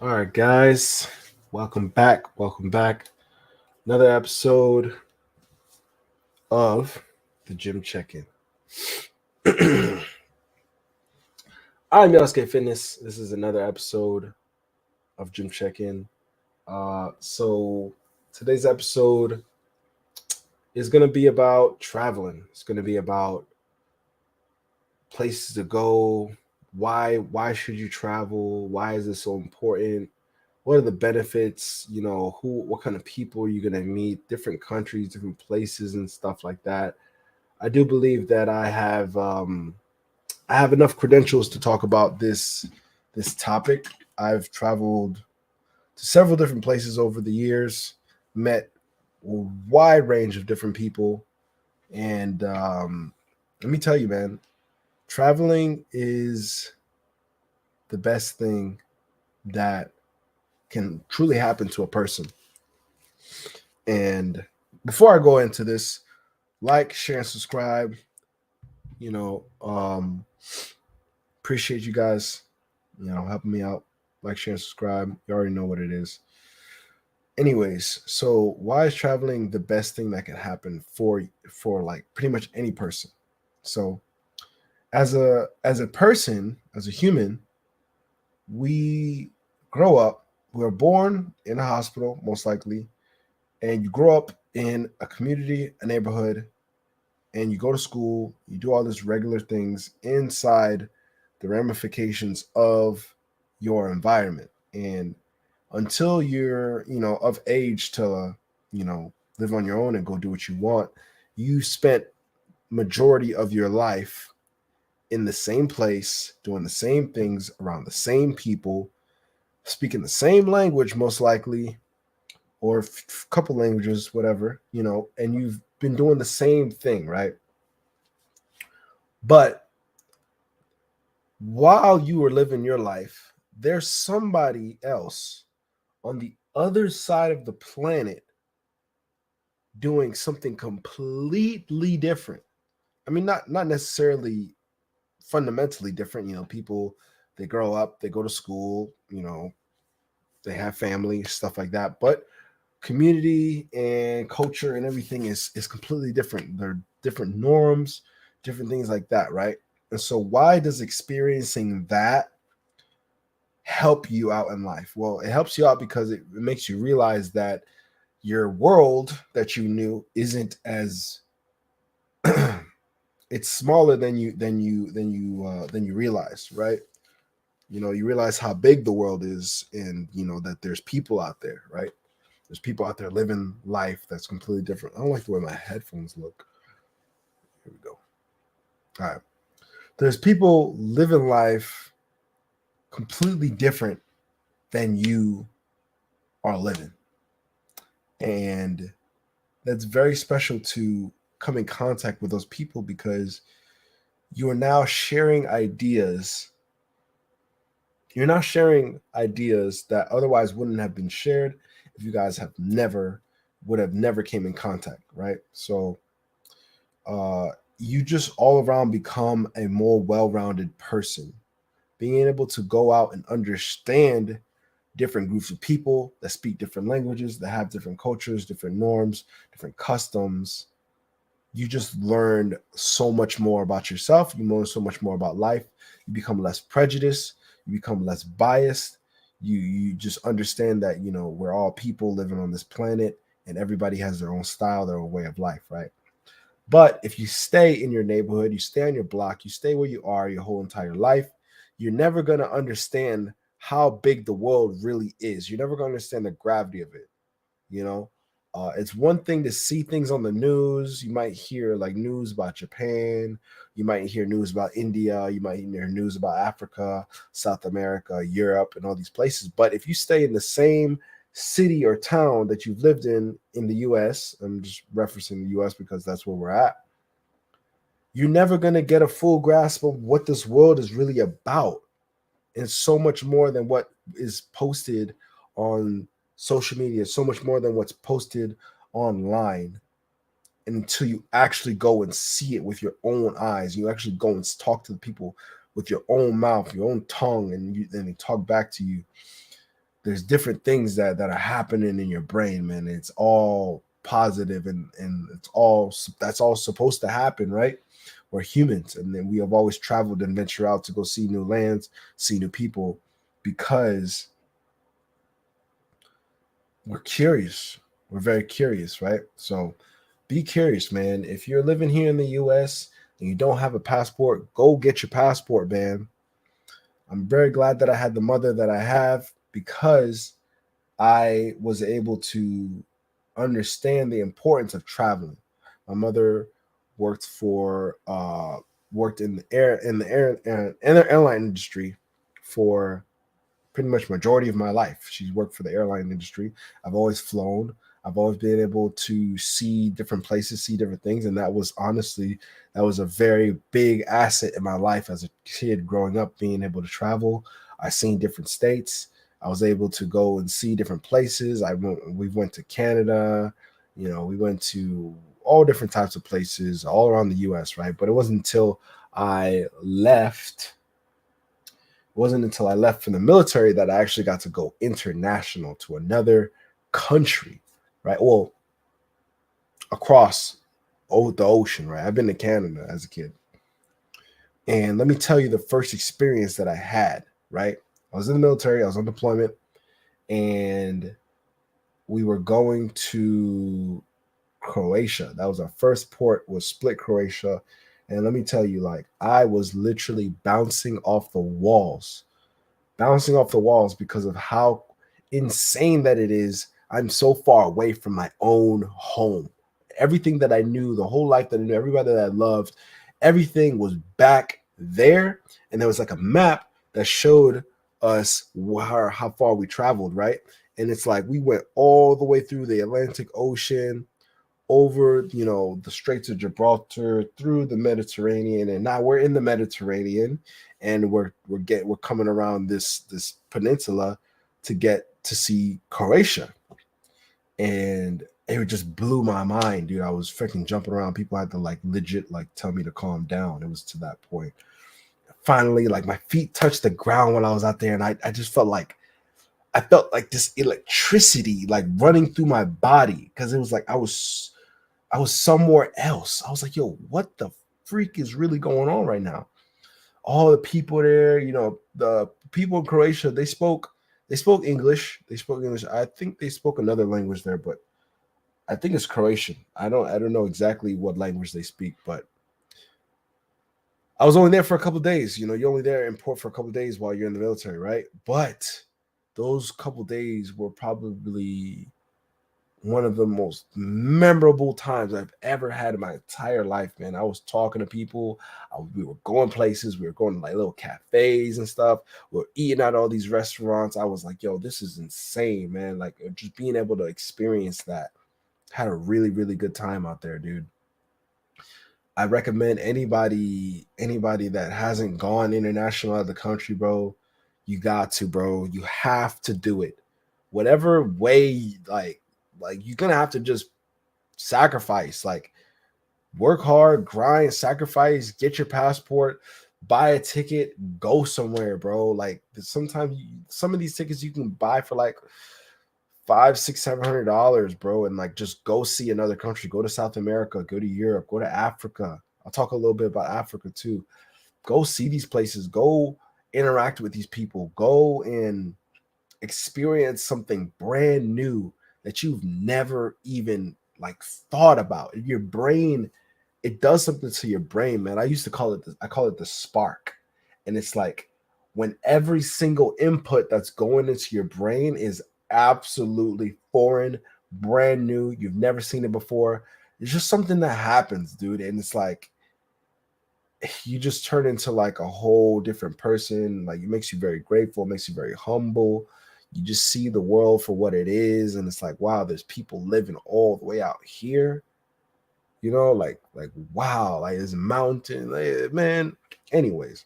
All right, guys, welcome back. Welcome back. Another episode of the Gym Check-In. I'm Yosuke Fitness. This is another episode of Gym Check-In. So today's episode is going to be about traveling. It's going to be about places to go. Why should you travel? Why is this so important? What are the benefits? What kind of people are you going to meet? Different countries, different places, and stuff like that. I do believe that I have enough credentials to talk about this topic. I've traveled to several different places over the years, met a wide range of different people, and let me tell you, man, traveling is the best thing that can truly happen to a person. And before I go into this, like, share, and subscribe. You know, appreciate you guys, helping me out. Like, share, and subscribe. You already know what it is. Anyways, so why is traveling the best thing that can happen for like pretty much any person? So as a person, as a human, we grow up. We're born in a hospital, most likely, and you grow up in a community, a neighborhood, and you go to school, you do all these regular things inside the ramifications of your environment. And until you're, of age to, live on your own and go do what you want, you spent majority of your life in the same place, doing the same things around the same people, speaking the same language, most likely, or a couple languages, whatever, and you've been doing the same thing, right? But while you were living your life, there's somebody else on the other side of the planet doing something completely different. I mean, not necessarily fundamentally different. People, they grow up, they go to school, they have family, stuff like that. But community and culture and everything is completely different. There are different norms, different things like that, right? And so why does experiencing that help you out in life? Well, it helps you out because it makes you realize that your world that you knew isn't as it's smaller than you realize, right? You realize how big the world is, and that there's people out there, right? There's people out there living life that's completely different. I don't like the way my headphones look. Here we go. All right. There's people living life completely different than you are living. And that's very special to come in contact with those people because you are now sharing ideas. You're now sharing ideas that otherwise wouldn't have been shared if you guys would have never came in contact, right? So you just all around become a more well-rounded person, being able to go out and understand different groups of people that speak different languages, that have different cultures, different norms, different customs. You just learned so much more about yourself. You learn so much more about life. You become less prejudiced. You become less biased. You just understand that we're all people living on this planet, and everybody has their own style, their own way of life, right? But if you stay in your neighborhood, you stay on your block, you stay where you are your whole entire life, you're never going to understand how big the world really is. You're never going to understand the gravity of it. You know, it's one thing to see things on the news. You might hear like news about Japan. You might hear news about India. You might hear news about Africa, South America, Europe, and all these places. But if you stay in the same city or town that you've lived in the US, I'm just referencing the US because that's where we're at, you're never going to get a full grasp of what this world is really about. And so much more than what is posted on social media, so much more than what's posted online. And until you actually go and see it with your own eyes, you actually go and talk to the people with your own mouth, your own tongue, and they talk back to you. there's different things that are happening in your brain, man. It's all positive, and it's all that's all supposed to happen, right? We're humans, and then we have always traveled and venture out to go see new lands, see new people, because we're curious. We're very curious, right? So be curious, man. If you're living here in the US and you don't have a passport, go get your passport, man. I'm very glad that I had the mother that I have, because I was able to understand the importance of traveling. My mother worked for worked in the airline industry for pretty much majority of my life. She's worked for the airline industry. I've always flown. I've always been able to see different places, see different things, and that was honestly that was a very big asset in my life as a kid growing up, being able to travel. I seen different states. I was able to go and see different places. We went to Canada, we went to all different types of places all around the US, right? But it wasn't until I left it wasn't until I left from the military that I actually got to go international to another country, right? Well, across the ocean, right? I've been to Canada as a kid. And let me tell you the first experience that I had, right? I was in the military, I was on deployment, and we were going to Croatia. That was our first port, was Split, Croatia. And let me tell you, like, I was literally bouncing off the walls because of how insane that it is. I'm so far away from my own home. Everything that I knew, the whole life that I knew, everybody that I loved, everything was back there. And there was like a map that showed us how far we traveled, right? And it's like we went all the way through the Atlantic Ocean, over the Straits of Gibraltar, through the Mediterranean, and now we're in the Mediterranean, and we're coming around this peninsula to get to see Croatia. And it just blew my mind, dude. I was freaking jumping around. People had to like legit like tell me to calm down. It was to that point. Finally, like my feet touched the ground when I was out there, and I just felt like this electricity like running through my body, because it was like I was somewhere else. I was like, yo, what the freak is really going on right now? All the people there, the people in Croatia, they spoke English. They spoke English. I think they spoke another language there, but I think it's Croatian. I don't know exactly what language they speak, but I was only there for a couple of days. You're only there in port for a couple of days while you're in the military, right? But those couple of days were probably one of the most memorable times I've ever had in my entire life, man. I was talking to people. We were going places. We were going to like little cafes and stuff. We were eating at all these restaurants. I was like, yo, this is insane, man. Like just being able to experience that. Had a really, really good time out there, dude. I recommend anybody that hasn't gone international out of the country, bro. You got to, bro. You have to do it. Whatever way, like you're gonna have to just sacrifice, like work hard, grind, sacrifice, get your passport, buy a ticket, go somewhere, bro. Like sometimes some of these tickets you can buy for like five, six, $700, bro, and like just go see another country. Go to South America, go to Europe, go to Africa. I'll talk a little bit about Africa too. Go see these places, go interact with these people, go and experience something brand new that you've never even like thought about. Your brain, it does something to your brain, man. I call it the spark. And it's like when every single input that's going into your brain is absolutely foreign, brand new, you've never seen it before. It's just something that happens, dude. And it's like you just turn into like a whole different person. Like it makes you very grateful, it makes you very humble. You just see the world for what it is, and it's like, wow, there's people living all the way out here. Like wow, like this mountain, like, man. Anyways,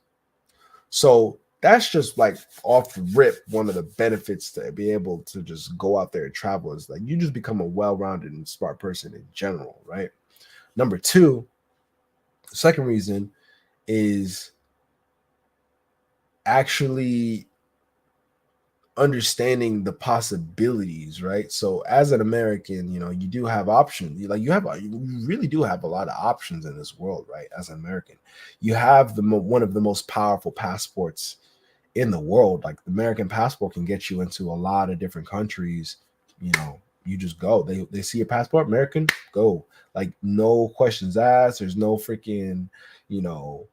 so that's just like off the rip. One of the benefits to be able to just go out there and travel is like you just become a well-rounded and smart person in general, right? Number two, the second reason is actually understanding the possibilities, right? So as an American, you do have options. Like you really do have a lot of options in this world, right? As an American, you have one of the most powerful passports in the world. Like the American passport can get you into a lot of different countries. You just go. They see your passport, American, go. Like no questions asked. There's no freaking, you know,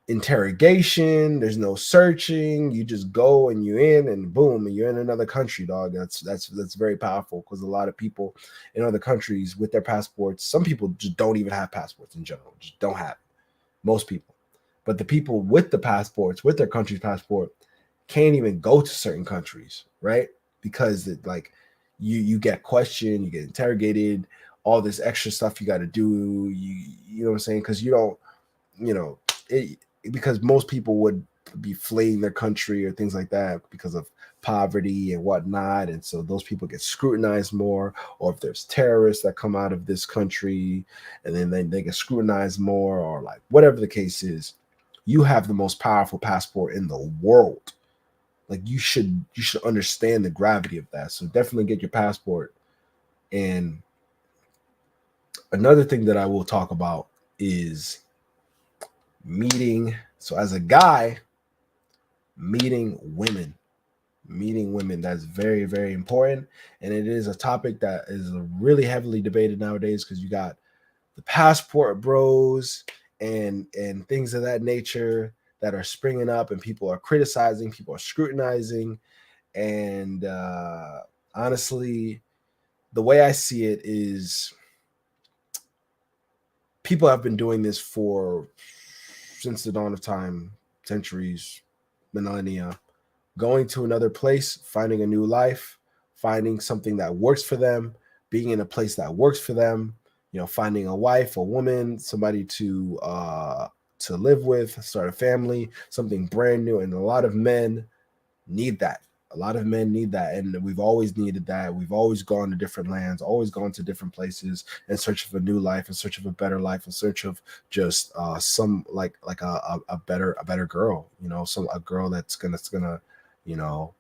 interrogation. There's no searching. You just go and you're in, and boom, you're in another country, dog. That's very powerful, because a lot of people in other countries with their passports, some people just don't even have passports in general. Just don't have it. Most people. But the people with the passports, with their country's passport, can't even go to certain countries, right? Because you get questioned, you get interrogated, all this extra stuff you got to do. You know what I'm saying? Because you don't, you know, it, because most people would be fleeing their country or things like that because of poverty and whatnot, and so those people get scrutinized more. Or if there's terrorists that come out of this country, and then they get scrutinized more, or like whatever the case is, you have the most powerful passport in the world. Like you should understand the gravity of that. So definitely get your passport. And another thing that I will talk about is meeting. So as a guy, meeting women. Meeting women, that's very, very important. And it is a topic that is really heavily debated nowadays, because you got the passport bros and things of that nature that are springing up, and people are criticizing, people are scrutinizing. And honestly, the way I see it is, people have been doing this for since the dawn of time, centuries, millennia, going to another place, finding a new life, finding something that works for them, being in a place that works for them, finding a wife, a woman, somebody to live with, start a family, something brand new. And a lot of men need that. A lot of men need that, and we've always needed that. We've always gone to different lands, always gone to different places in search of a new life, in search of a better life, in search of just some like a better girl. Some a girl that's gonna you know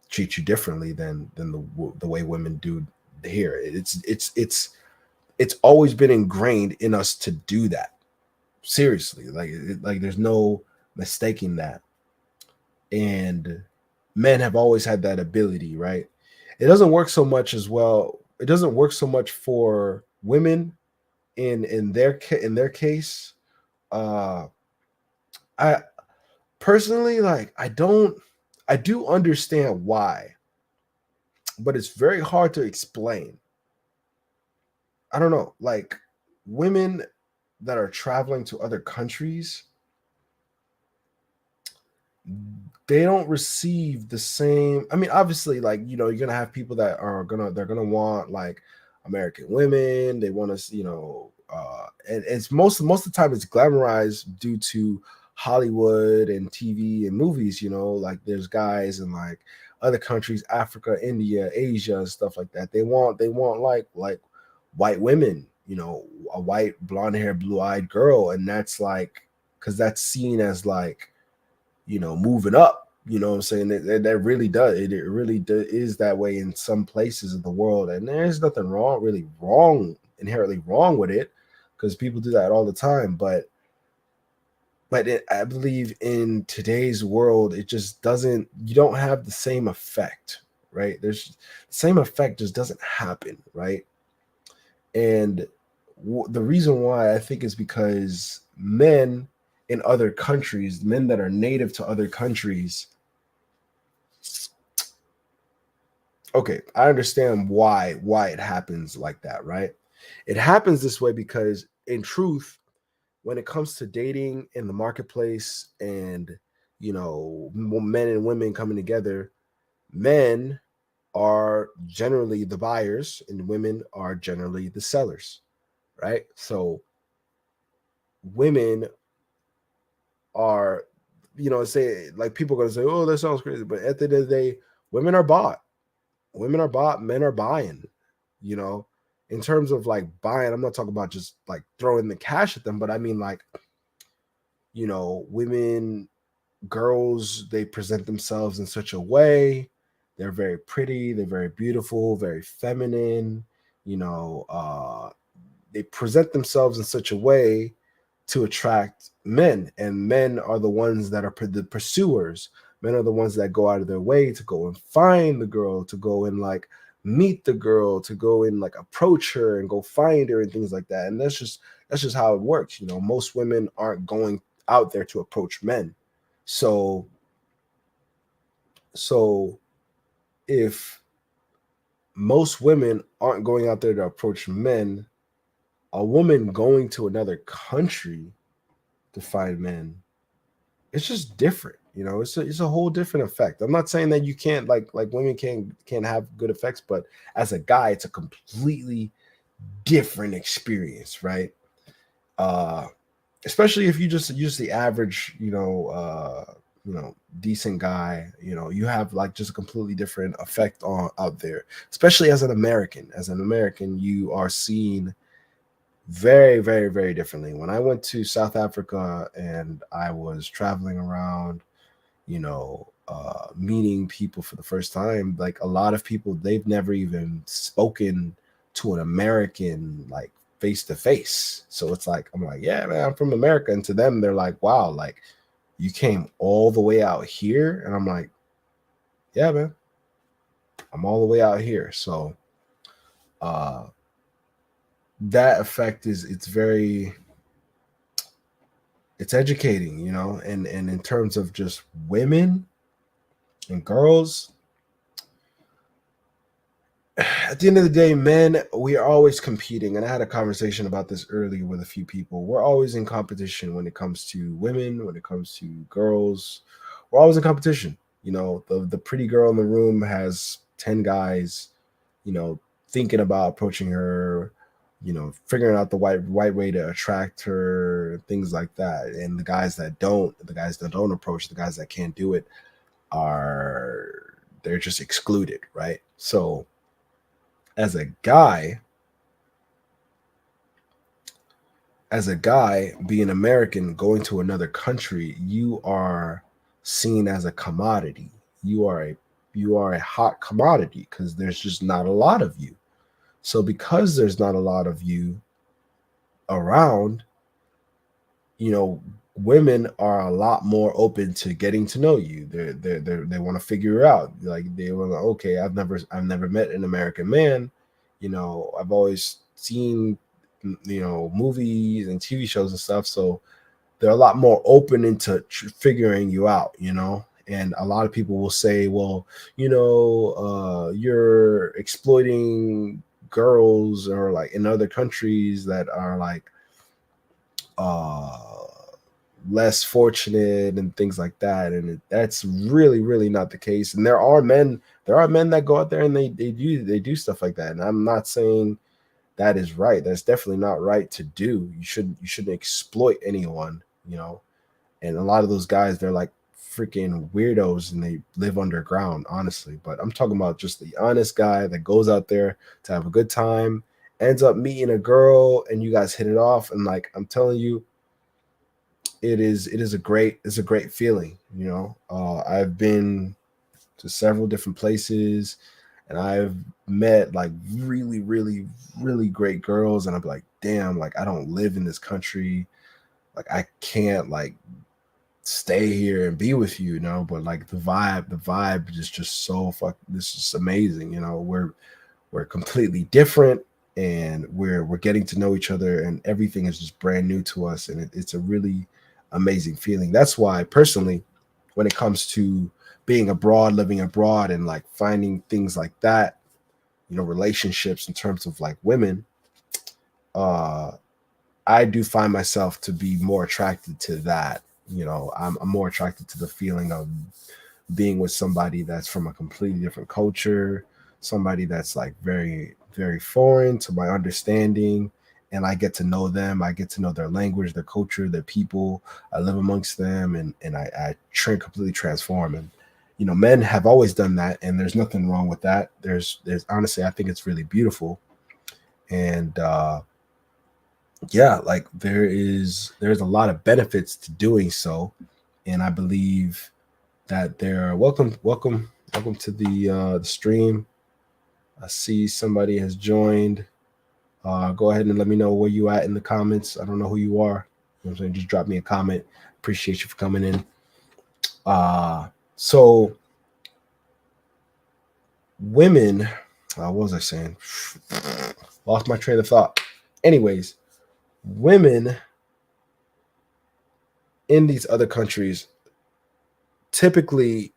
treat you differently than the way women do here. It's always been ingrained in us to do that. Seriously, like there's no mistaking that. And men have always had that ability, right? It doesn't work so much as well. It doesn't work so much for women in their case. Uh, I personally, like, I do understand why, but it's very hard to explain. I don't know, like, women that are traveling to other countries, they don't receive the same. I mean, obviously, like, you're gonna have people that they're gonna want, like, American women. They want to, and it's most of the time it's glamorized due to Hollywood and TV and movies. Like, there's guys in, like, other countries, Africa, India, Asia, and stuff like that. They want like white women, a white blonde hair, blue eyed girl, and that's like, because that's seen as like, moving up. You know what I'm saying? That really does. It really is that way in some places of the world. And there's nothing inherently wrong with it, because people do that all the time. But I believe in today's world, it just doesn't, you don't have the same effect, right? The same effect just doesn't happen, right? And the reason why I think is because men in other countries, men that are native to other countries, okay, I understand why it happens like that, right? It happens this way because, in truth, when it comes to dating in the marketplace, and men and women coming together, men are generally the buyers and women are generally the sellers, right? So women are, say, like, people are going to say, oh, that sounds crazy, but at the end of the day, women are bought. Women are bought, men are buying. you know in terms of, like, buying, I'm not talking about just like throwing the cash at them, but I mean, like, women, girls, they present themselves in such a way They're very pretty, they're very beautiful, very feminine, you know, they present themselves in such a way to attract men, and men are the ones that are the pursuers. Men are the ones that go out of their way to go and find the girl, to go and like meet the girl, to go and like approach her and go find her and things like that. And that's just how it works. You know, most women aren't going out there to approach men. So so if most women aren't going out there to approach men, a woman going to another country to find men, it's just different. You know, it's a whole different effect. I'm not saying that you can't like women can't have good effects, but as a guy, it's a completely different experience, right? Uh, Especially if you just use the average, decent guy, you have like just a completely different effect on out there. Especially as an American. As an American, you are seen very, very, very differently. When I went to South Africa and I was traveling around, meeting people for the first time, like a lot of people, they've never even spoken to an American like face to face. So it's like, I'm like, yeah, man, I'm from America. And to them, they're like, wow, like you came all the way out here. And I'm like, yeah, man, I'm all the way out here. So uh that effect is it's educating, and in terms of just women and girls, at the end of the day, men, we are always competing. And I had a conversation about this earlier with a few people. We're always in competition when it comes to women, when it comes to girls. We're always in competition. The pretty girl in the room has 10 guys, thinking about approaching her, figuring out the right way to attract her, things like that. And the guys that don't approach, the guys that can't do it they're just excluded, right? So as a guy, being American, going to another country, you are seen as a commodity. You are a hot commodity because there's just not a lot of you. So because there's not a lot of you around, women are a lot more open to getting to know you. They want to figure out, like they want to, okay, I've never met an American man. I've always seen movies and TV shows and stuff. So they're a lot more open into figuring you out. And a lot of people will say, well, you're exploiting girls, or like in other countries that are like uh less fortunate and things like that. And that's really, really not the case. And there are men that go out there and they do stuff like that. And I'm not saying that is right. That's definitely not right to do. You shouldn't exploit anyone. And a lot of those guys, they're like freaking weirdos and they live underground, honestly. But I'm talking about just the honest guy that goes out there to have a good time, ends up meeting a girl, and you guys hit it off. And like I'm telling you, it's a great feeling. I've been to several different places, and I've met like really, really, really great girls, and I'm like, damn, like I don't live in this country, like I can't like stay here and be with you, but like the vibe is just so this is amazing. We're completely different, and we're getting to know each other, and everything is just brand new to us, and it's a really amazing feeling. That's why personally, when it comes to being abroad, living abroad, and like finding things like that, relationships in terms of like women, uh I do find myself to be more attracted to that. I'm more attracted to the feeling of being with somebody that's from a completely different culture, somebody that's like very, very foreign to my understanding. And I get to know them. I get to know their language, their culture, their people. I live amongst them, and I completely transform. And men have always done that, and there's nothing wrong with that. There's honestly, I think it's really beautiful. And yeah, like there's a lot of benefits to doing so, and I believe that they're welcome. Welcome, Welcome to the stream. I see somebody has joined. Go ahead and let me know where you at in the comments. I don't know who you are. You know what I'm saying? Just drop me a comment. Appreciate you for coming in. So women, what was I saying? Lost my train of thought. Anyways, women in these other countries typically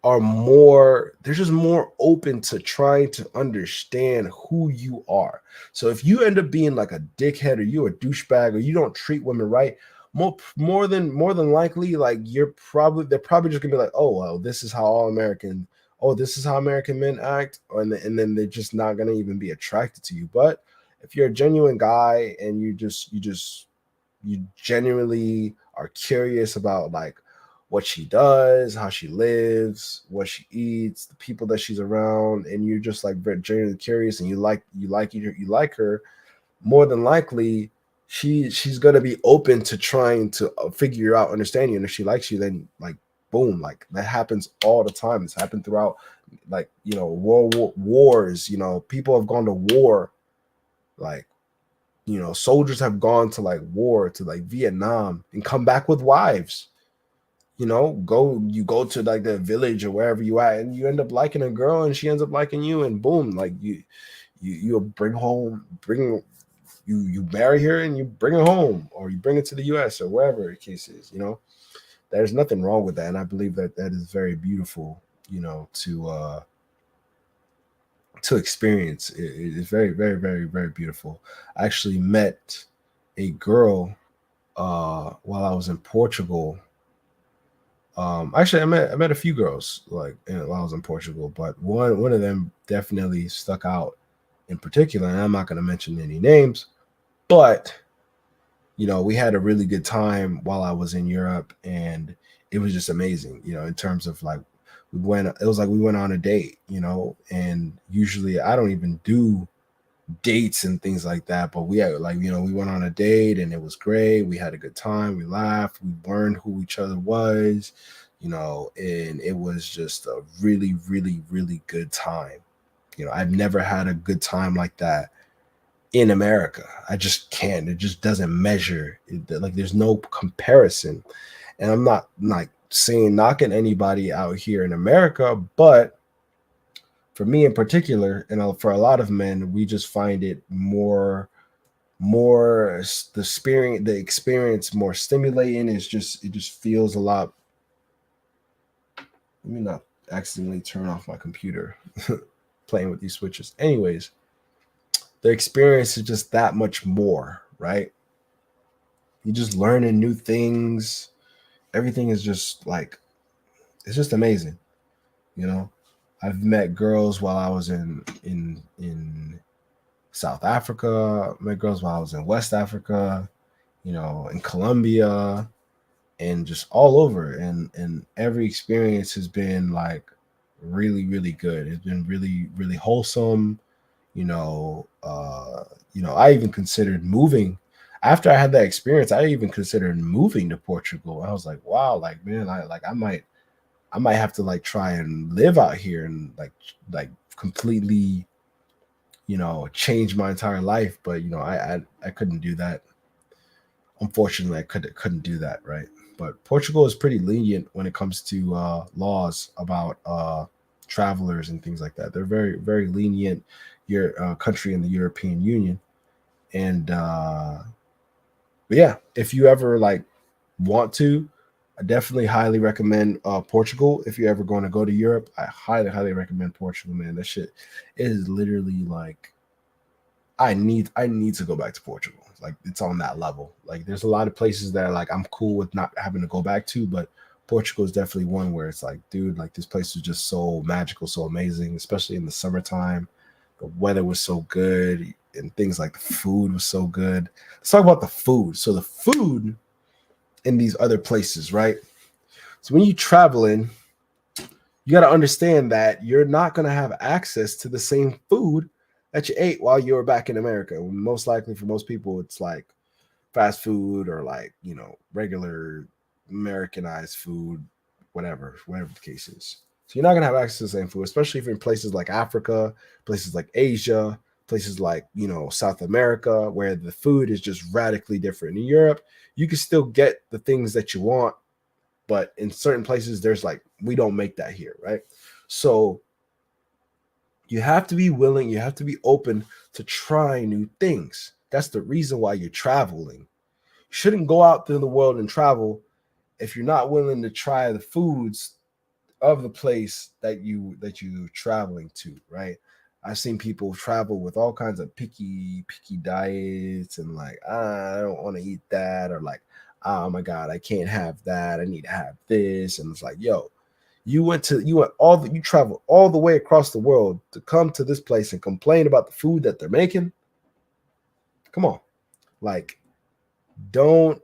are more, they're just more open to trying to understand who you are. So if you end up being like a dickhead or you're a douchebag or you don't treat women right, more than likely, like they're probably just gonna be like, oh well, this is how all American, oh, this is how American men act, and then they're just not gonna even be attracted to you. But if you're a genuine guy and you genuinely are curious about like what she does, how she lives, what she eats, the people that she's around, and you're just like very genuinely curious and you like her, more than likely she's gonna be open to trying to figure out, understand you, and if she likes you, then like boom, like that happens all the time. It's happened throughout, like wars. People have gone to war, like soldiers have gone to like war to like Vietnam and come back with wives. You go to like the village or wherever you at, and you end up liking a girl, and she ends up liking you, and boom, like you you marry her and you bring her home, or you bring her to the U.S. or wherever the case is. There's nothing wrong with that, and I believe that that is very beautiful. To experience. It is very, very, very, very beautiful. I actually met a girl while I was in Portugal. Actually, I met a few girls like while I was in Portugal, but one of them definitely stuck out in particular, and I'm not going to mention any names, but we had a really good time while I was in Europe, and it was just amazing. In terms of like it was like we went on a date, and usually I don't even do dates and things like that, but we had like we went on a date and it was great. We had a good time, we laughed, we learned who each other was, and it was just a really, really, really good time. I've never had a good time like that in America. I just can't. It just doesn't measure. Like there's no comparison. And I'm not like saying knocking anybody out here in America, but for me in particular, and for a lot of men, we just find it more the experience more stimulating. It just feels a lot. Let me not accidentally turn off my computer playing with these switches. Anyways, the experience is just that much more, right? You just learning new things. Everything is just like it's just amazing. You know, I've met girls while I was in South Africa. Met girls while I was in West Africa. In Colombia, and just all over. And every experience has been like really, really good. It's been really, really wholesome. I even considered moving after I had that experience. I even considered moving to Portugal. I was like, wow, like man, I might have to like try and live out here and like completely, change my entire life. But I couldn't do that. Unfortunately, I couldn't do that, right? But Portugal is pretty lenient when it comes to laws about travelers and things like that. They're very, very lenient your country in the European Union. And but yeah, if you ever like want to, I definitely highly recommend Portugal. If you're ever going to go to Europe, I highly, highly recommend Portugal, man. That shit is literally like I need to go back to Portugal. Like it's on that level. Like there's a lot of places that like I'm cool with not having to go back to, but Portugal is definitely one where it's like, dude, like this place was just so magical, so amazing, especially in the summertime. The weather was so good, and things like the food was so good. Let's talk about the food. So the food in these other places, right? So when you traveling, you got to understand that you're not going to have access to the same food that you ate while you were back in America. Most likely for most people, it's like fast food or like, regular Americanized food, whatever the case is. So you're not gonna have access to the same food, especially if you're in places like Africa, places like Asia, places like South America, where the food is just radically different. In Europe, you can still get the things that you want, but in certain places, there's like we don't make that here, right? So you have to be willing, you have to be open to try new things. That's the reason why you're traveling. You shouldn't go out through the world and travel if you're not willing to try the foods of the place that you traveling to, right? I've seen people travel with all kinds of picky diets and like, I don't want to eat that, or like, oh my god, I can't have that. I need to have this. And it's like, yo, you traveled all the way across the world to come to this place and complain about the food that they're making. Come on. Like, don't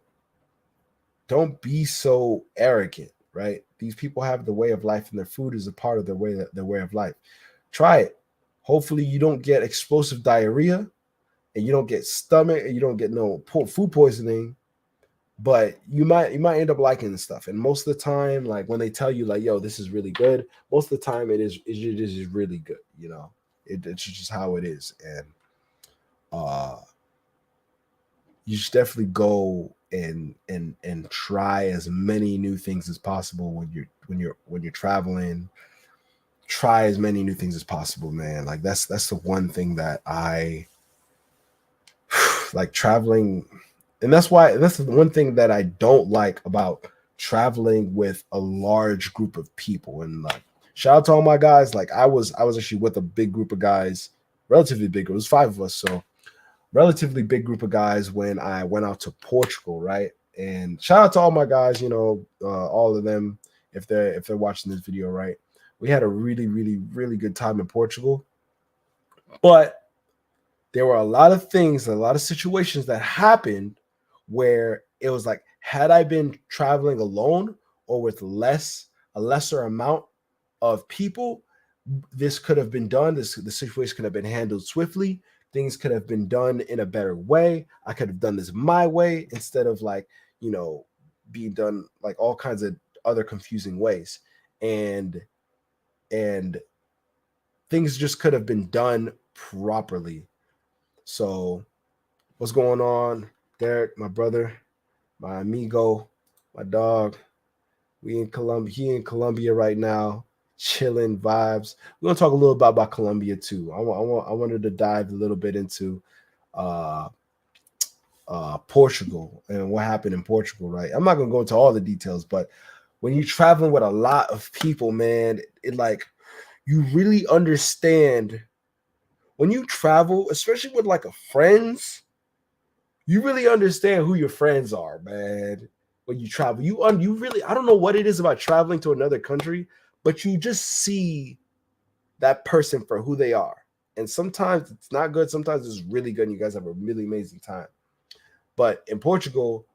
don't be so arrogant, right? These people have the way of life, and their food is a part of their way of life. Try it. Hopefully, you don't get explosive diarrhea, and you don't get stomach, and you don't get no food poisoning. But you might end up liking this stuff. And most of the time, like when they tell you, like, "Yo, this is really good," most of the time it is really good. It's just how it is, and uh you should definitely go and try as many new things as possible when you're traveling. Try as many new things as possible, man. Like that's the one thing that I like traveling, and that's the one thing that I don't like about traveling with a large group of people. And like, shout out to all my guys. Like I was actually with a big group of guys, relatively big. It was five of us, so relatively big group of guys when I went out to Portugal, right? And shout out to all my guys, all of them, if they're watching this video, right? We had a really, really, really good time in Portugal, but there were a lot of things, a lot of situations that happened where it was like, had I been traveling alone or with a lesser amount of people, this could have been done. The situation could have been handled swiftly. Things could have been done in a better way. I could have done this my way instead of like, being done like all kinds of other confusing ways. And things just could have been done properly. So what's going on, Derek, my brother, my amigo, my dog? We in Colombia. He in Colombia right now, chilling vibes. We're gonna talk a little bit about Colombia too. I wanted to dive a little bit into uh Portugal and what happened in Portugal, right? I'm not gonna go into all the details, but when you're traveling with a lot of people, man, it like you really understand when you travel, especially with like a friends, you really understand who your friends are, man. When you travel, you really, I don't know what it is about traveling to another country, but you just see that person for who they are. And sometimes it's not good, sometimes it's really good, and you guys have a really amazing time. But in Portugal,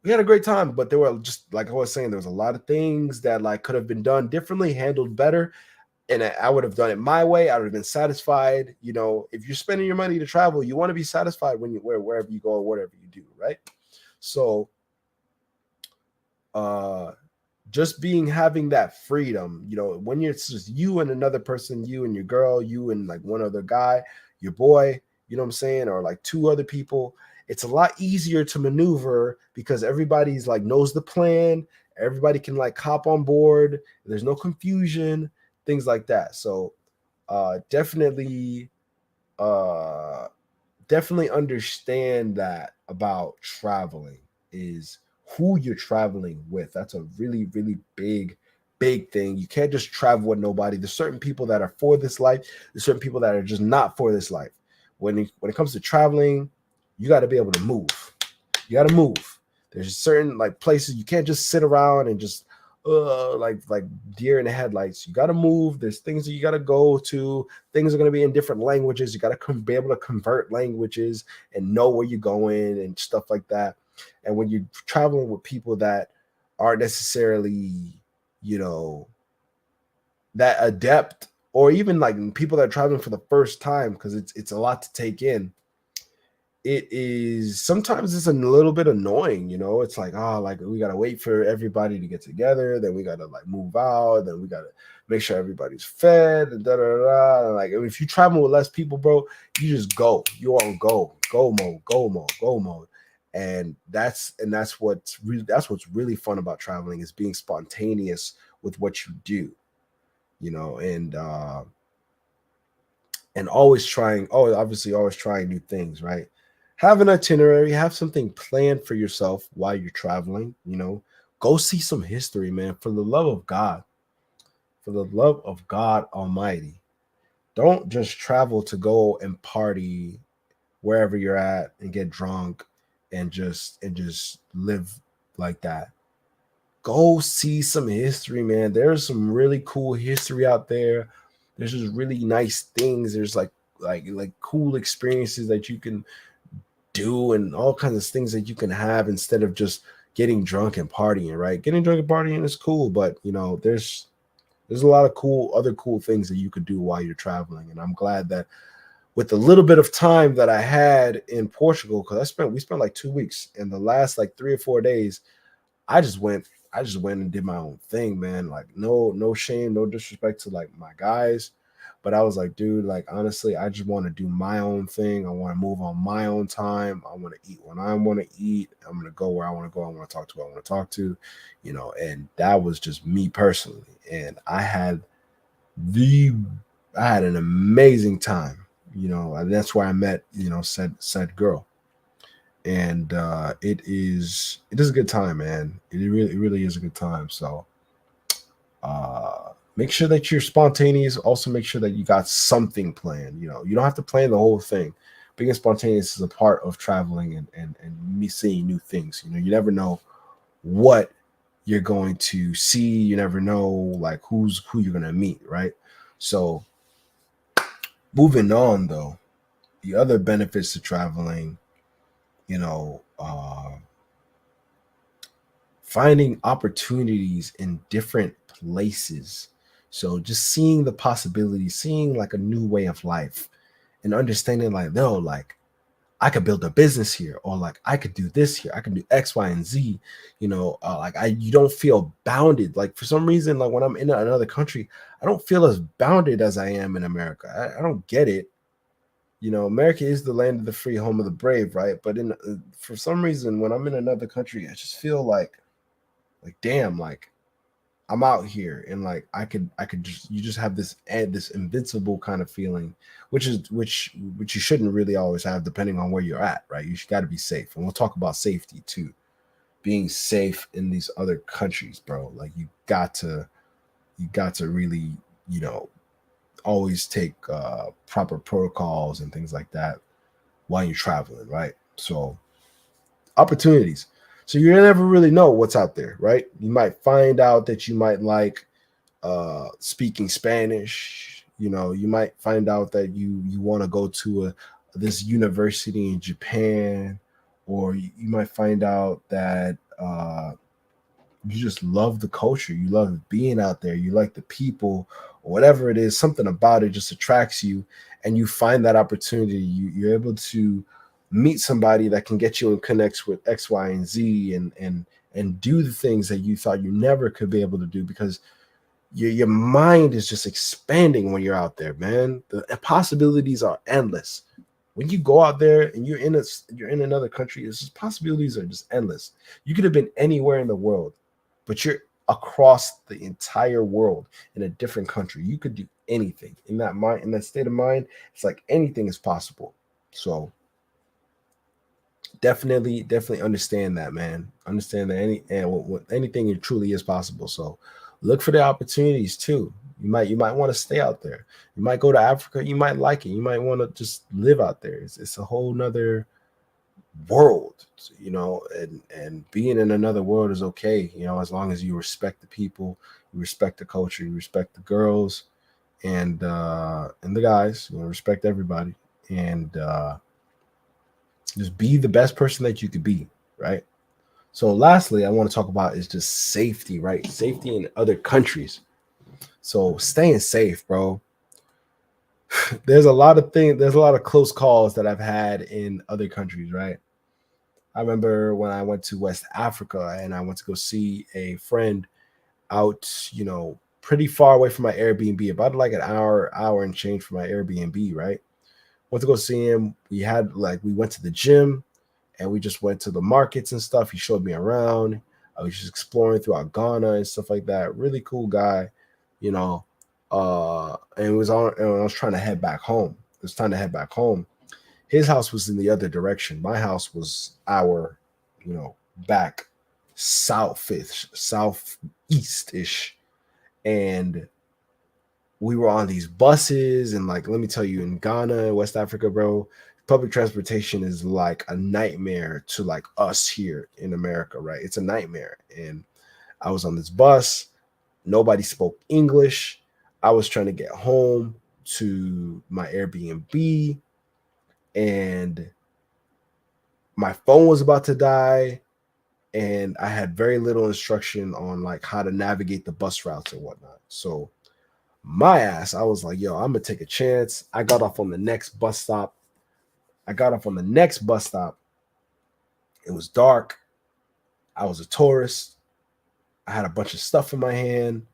we had a great time, but there were, just like I was saying, there was a lot of things that like could have been done differently, handled better, and I would have done it my way. I would have been satisfied. If you're spending your money to travel, you want to be satisfied when wherever you go or whatever you do, right? So, uh, just having that freedom, when it's just you and another person, you and your girl, you and like one other guy, your boy, you know what I'm saying, or like two other people, it's a lot easier to maneuver because everybody's like knows the plan. Everybody can like hop on board. There's no confusion, things like that. So definitely uh definitely understand that about traveling is who you're traveling with. That's a really, really big thing. You can't just travel with nobody. There's certain people that are for this life. There's certain people that are just not for this life. When it comes to traveling, you got to be able to move. You got to move. There's certain like places you can't just sit around and just like deer in the headlights. You got to move. There's things that you got to go to. Things are going to be in different languages. You got to be able to convert languages and know where you're going and stuff like that. And when you're traveling with people that aren't necessarily, that adept, or even like people that are traveling for the first time, because it's a lot to take in, it is sometimes it's a little bit annoying, it's like, like we gotta wait for everybody to get together, then we gotta like move out, then we gotta make sure everybody's fed and da da da. Like if you travel with less people, bro, you just go. You on go mode, go mode, go mode. And that's what's really fun about traveling is being spontaneous with what you do, you know, and always trying, obviously always trying new things, right? Have an itinerary, have something planned for yourself while you're traveling, go see some history, man, for the love of God, for the love of God Almighty. Don't just travel to go and party wherever you're at and get drunk and just live like that. Go see some history, man. There's some really cool history out there. There's just really nice things. There's like cool experiences that you can do and all kinds of things that you can have instead of just getting drunk and partying, right? Getting drunk and partying is cool, but there's a lot of other cool things that you could do while you're traveling. And I'm glad that with the little bit of time that I had in Portugal, because we spent like 2 weeks, and the last like 3 or 4 days, I just went I just went and did my own thing, man. Like no shame, no disrespect to like my guys. But I was like, dude, like honestly, I just want to do my own thing. I want to move on my own time. I want to eat when I want to eat. I'm gonna go where I want to go. I want to talk to who I want to talk to, and that was just me personally. And the I had an amazing time, and that's where I met, said girl. And it is a good time, man. It really is a good time. So make sure that you're spontaneous. Also make sure that you got something planned. You don't have to plan the whole thing. Being spontaneous is a part of traveling and me seeing new things. You never know what you're going to see. You never know like who you're gonna meet, right? So moving on though, the other benefits to traveling, you know, finding opportunities in different places. So just seeing the possibilities, seeing like a new way of life and understanding like, no, like I could build a business here, or like I could do this here. I can do X, Y, and Z. You don't feel bounded. Like for some reason, like when I'm in another country, I don't feel as bounded as I am in America. I don't get it. America is the land of the free, home of the brave, right? But for some reason, when I'm in another country, I just feel like damn, like I'm out here, and like I could just you just have this invincible kind of feeling, which you shouldn't really always have, depending on where you're at, right? You got to be safe, and we'll talk about safety too. Being safe in these other countries, bro. Like you got to really, you know, always take proper protocols and things like that while you're traveling, right? So opportunities. So you never really know what's out there, right? You might find out that you might like speaking Spanish. You might find out that you want to go to this university in Japan, or you might find out that you just love the culture, you love being out there, you like the people, or whatever it is, something about it just attracts you, and you find that opportunity. You're able to meet somebody that can get you in connects with X, Y, and Z, and do the things that you thought you never could be able to do, because your mind is just expanding when you're out there, man. The possibilities are endless. When you go out there and you're in another country, it's just possibilities are just endless. You could have been anywhere in the world, but you're across the entire world in a different country. You could do anything in that mind, in that state of mind. It's like anything is possible. So definitely understand that, man. Understand that anything it truly is possible. So look for the opportunities too. You might want to stay out there. You might go to Africa. You might like it. You might want to just live out there. It's a whole nother world, and being in another world is okay, as long as you respect the people, you respect the culture, you respect the girls and the guys, respect everybody, and just be the best person that you could be, right? So lastly, I want to talk about is just safety, right? Safety in other countries. So staying safe, bro. there's a lot of things. There's a lot of close calls that I've had in other countries, right? I remember when I went to West Africa and I went to go see a friend out, pretty far away from my Airbnb, about like an hour and change from my Airbnb, right? Went to go see him. We went to the gym and we just went to the markets and stuff. He showed me around. I was just exploring throughout Ghana and stuff like that. Really cool guy, you know. And I was trying to head back home. It was time to head back home. His house was in the other direction. My house was back southeast ish. And we were on these buses, and like, let me tell you, in Ghana, West Africa, bro, public transportation is like a nightmare to like us here in America, right? It's a nightmare. And I was on this bus, nobody spoke English. I was trying to get home to my Airbnb, and my phone was about to die, and I had very little instruction on like how to navigate the bus routes and whatnot. So my ass, I was like, yo, I'm gonna take a chance. I got off on the next bus stop. It was dark. I was a tourist. I had a bunch of stuff in my hand.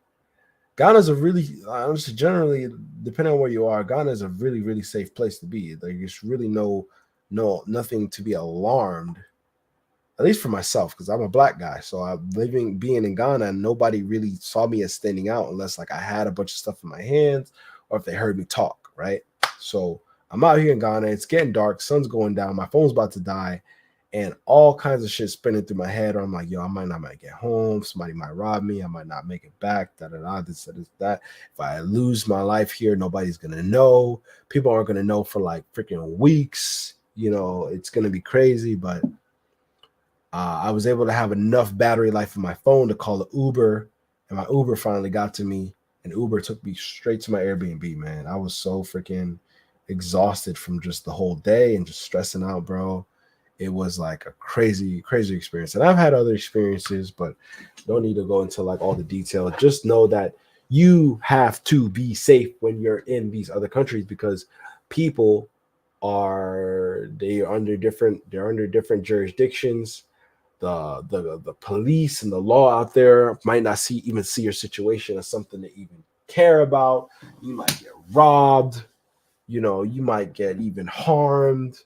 Ghana's a really, honestly, generally, depending on where you are, Ghana is a really, really safe place to be. Like, there's really nothing to be alarmed, at least for myself, because I'm a black guy. So being in Ghana, nobody really saw me as standing out unless like I had a bunch of stuff in my hands or if they heard me talk, right? So I'm out here in Ghana. It's getting dark. Sun's going down. My phone's about to die. And all kinds of shit spinning through my head. Or I'm like, yo, I might not make get home. Somebody might rob me. I might not make it back. Da da da. This, that. If I lose my life here, nobody's gonna know. People aren't gonna know for like freaking weeks. It's gonna be crazy. But I was able to have enough battery life in my phone to call the Uber, and my Uber finally got to me, and Uber took me straight to my Airbnb, man. I was so freaking exhausted from just the whole day and just stressing out, bro. It was like a crazy, crazy experience. And I've had other experiences, but don't need to go into like all the detail. Just know that you have to be safe when you're in these other countries, because people they're under different jurisdictions. The police and the law out there might not see your situation as something to even care about. You might get robbed, you might get even harmed.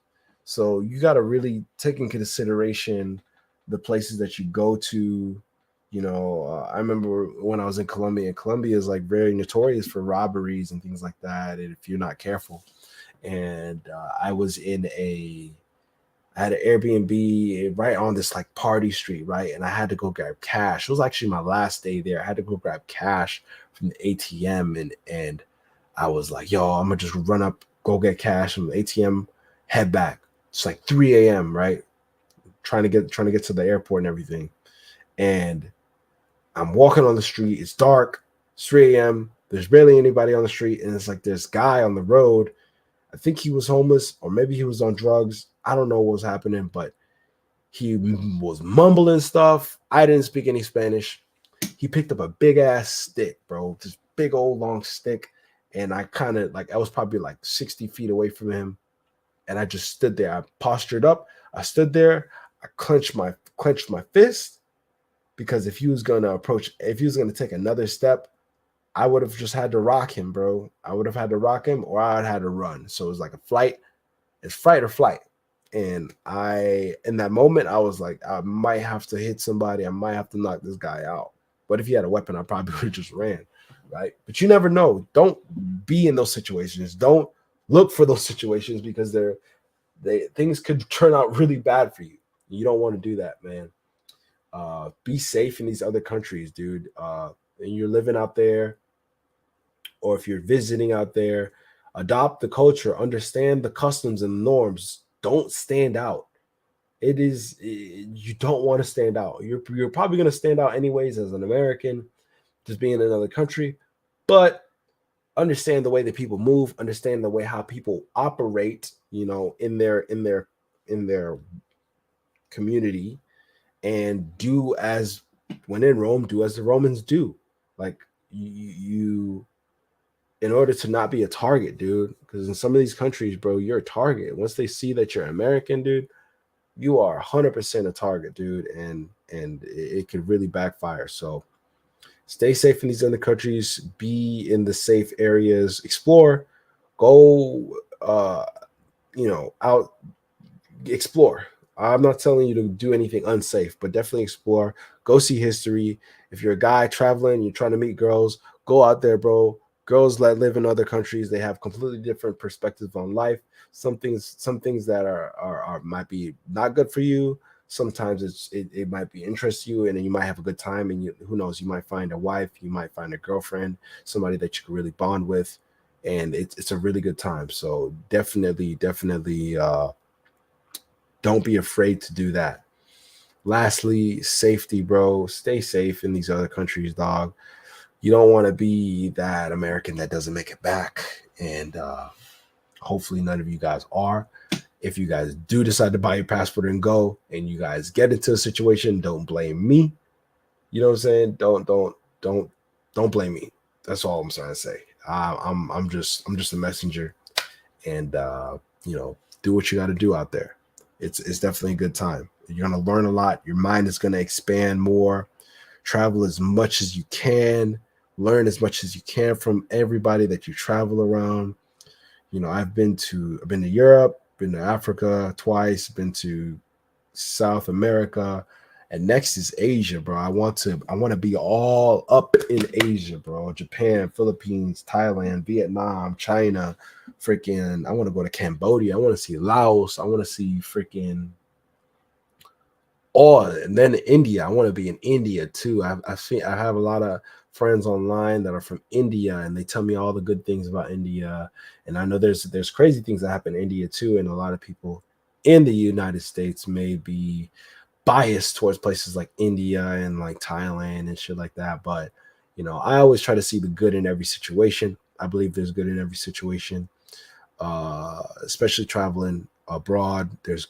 So you got to really take in consideration the places that you go to. I remember when I was in Colombia, and Colombia is like very notorious for robberies and things like that, and if you're not careful. And I had an Airbnb right on this like party street, right? And I had to go grab cash. It was actually my last day there. I had to go grab cash from the ATM, and I was like, yo, I'm gonna just run up, go get cash from the ATM, head back. It's like 3 a.m., right? Trying to get to the airport and everything. And I'm walking on the street. It's dark. It's 3 a.m. There's barely anybody on the street, and it's like this guy on the road. I think he was homeless, or maybe he was on drugs. I don't know what was happening, but he was mumbling stuff. I didn't speak any Spanish. He picked up a big ass stick, bro, this big old long stick. And I kind of like, I was probably like 60 feet away from him. And I just stood there. I postured up. I stood there. I clenched my fist, because if he was going to take another step, I would have just had to rock him, bro. I would have had to rock him, or I would have had to run. So it was like it's fight or flight. And in that moment, I was like, I might have to hit somebody. I might have to knock this guy out. But if he had a weapon, I probably would have just ran, right? But you never know. Don't be in those situations. Don't look for those situations, because things could turn out really bad for you. You don't want to do that, man. Be safe in these other countries, dude. And you're living out there, or if you're visiting out there, adopt the culture, understand the customs and norms. Don't stand out. You don't want to stand out. You're probably going to stand out anyways as an American, just being in another country, but understand the way that people move, understand the way how people operate, in their community, and do as when in Rome, do as the Romans do. Like you in order to not be a target, dude. Because in some of these countries, bro, you're a target. Once they see that you're American, dude, you are 100% a target, dude, and it could really backfire. So stay safe in these other countries. Be in the safe areas. Explore. Go. Out. Explore. I'm not telling you to do anything unsafe, but definitely explore. Go see history. If you're a guy traveling, you're trying to meet girls, go out there, bro. Girls that live in other countries, they have completely different perspectives on life. Some things that are might be not good for you. Sometimes it might be interest you, and then you might have a good time. And who knows, you might find a wife, you might find a girlfriend, somebody that you can really bond with, and it's a really good time. So definitely, don't be afraid to do that. Lastly, safety, bro. Stay safe in these other countries, dog. You don't want to be that American that doesn't make it back. And hopefully, none of you guys are. If you guys do decide to buy your passport and go, and you guys get into a situation, don't blame me. You know what I'm saying? Don't blame me. That's all I'm trying to say. I'm just a messenger, and do what you got to do out there. It's definitely a good time. You're gonna learn a lot. Your mind is gonna expand more. Travel as much as you can. Learn as much as you can from everybody that you travel around. I've been to Europe, been to Africa twice, been to South America, and next is Asia, bro. I want to be all up in Asia, bro. Japan, Philippines, Thailand, Vietnam, China, freaking. I want to go to Cambodia. I want to see Laos. I want to see freaking all, and then India. I want to be in India too. I have a lot of friends online that are from India, and they tell me all the good things about India. And I know there's crazy things that happen in India too, and a lot of people in the United States may be biased towards places like India and like Thailand and shit like that. But I always try to see the good in every situation. I believe there's good in every situation, especially traveling abroad. There's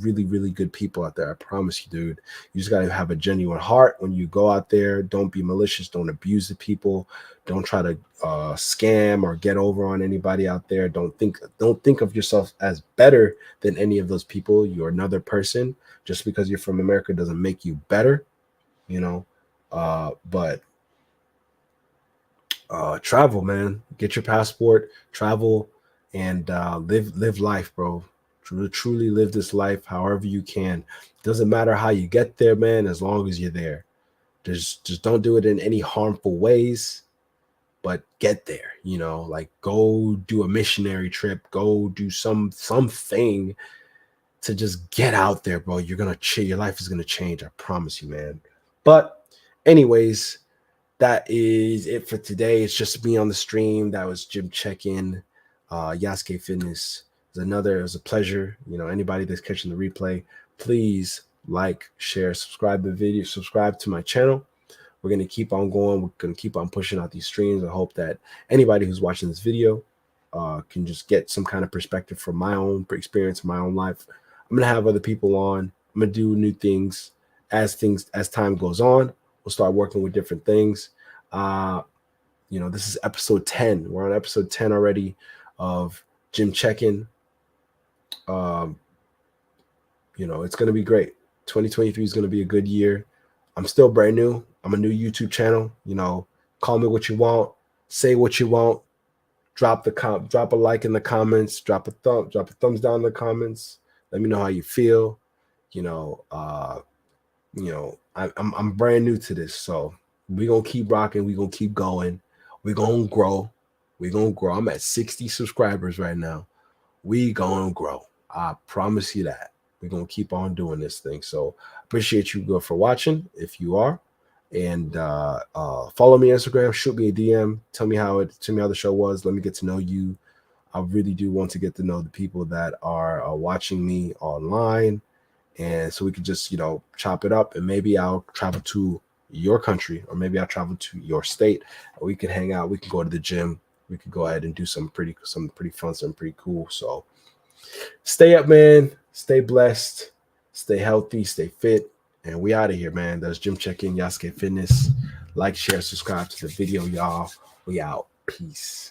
really, really good people out there. I promise you, dude. You just gotta have a genuine heart when you go out there. Don't be malicious. Don't abuse the people. Don't try to scam or get over on anybody out there. Don't think of yourself as better than any of those people. You're another person. Just because you're from America doesn't make you better, you know. But travel, man. Get your passport, travel, and live life, bro. Truly live this life however you can. Doesn't matter how you get there, man, as long as you're there. Just don't do it in any harmful ways, but get there. Like go do a missionary trip, go do something to just get out there, bro. You're gonna your life is gonna change. I promise you, man. But anyways, that is it for today. It's just me on the stream. That was Jim check-in. Yasuke Fitness. It was a pleasure. Anybody that's catching the replay, please like, share, subscribe the video, subscribe to my channel. We're gonna keep on going. We're gonna keep on pushing out these streams. I hope that anybody who's watching this video can just get some kind of perspective from my own experience in my own life. I'm gonna have other people on. I'm gonna do new things as time goes on. We'll start working with different things. This is episode 10. We're on episode 10 already of Jim Check-in. It's gonna be great. 2023 is gonna be a good year. I'm still brand new. I'm a new YouTube channel. Call me what you want, say what you want, drop a like in the comments, drop a thumbs down in the comments. Let me know how you feel. I'm brand new to this, so we're gonna keep rocking, we're gonna keep going, we're gonna grow. I'm at 60 subscribers right now. We gonna grow. I promise you that. We're gonna keep on doing this thing. So appreciate you for watching if you are. And follow me on Instagram, shoot me a DM, tell me how the show was. Let me get to know you. I really do want to get to know the people that are watching me online. And so we could just, chop it up, and maybe I'll travel to your country, or maybe I'll travel to your state. We can hang out. We can go to the gym. We could go ahead and do some pretty fun, something pretty cool. So stay up, man. Stay blessed. Stay healthy. Stay fit. And we out of here, man. That's Jim Check-in, Yasuke Fitness. Like, share, subscribe to the video, y'all. We out. Peace.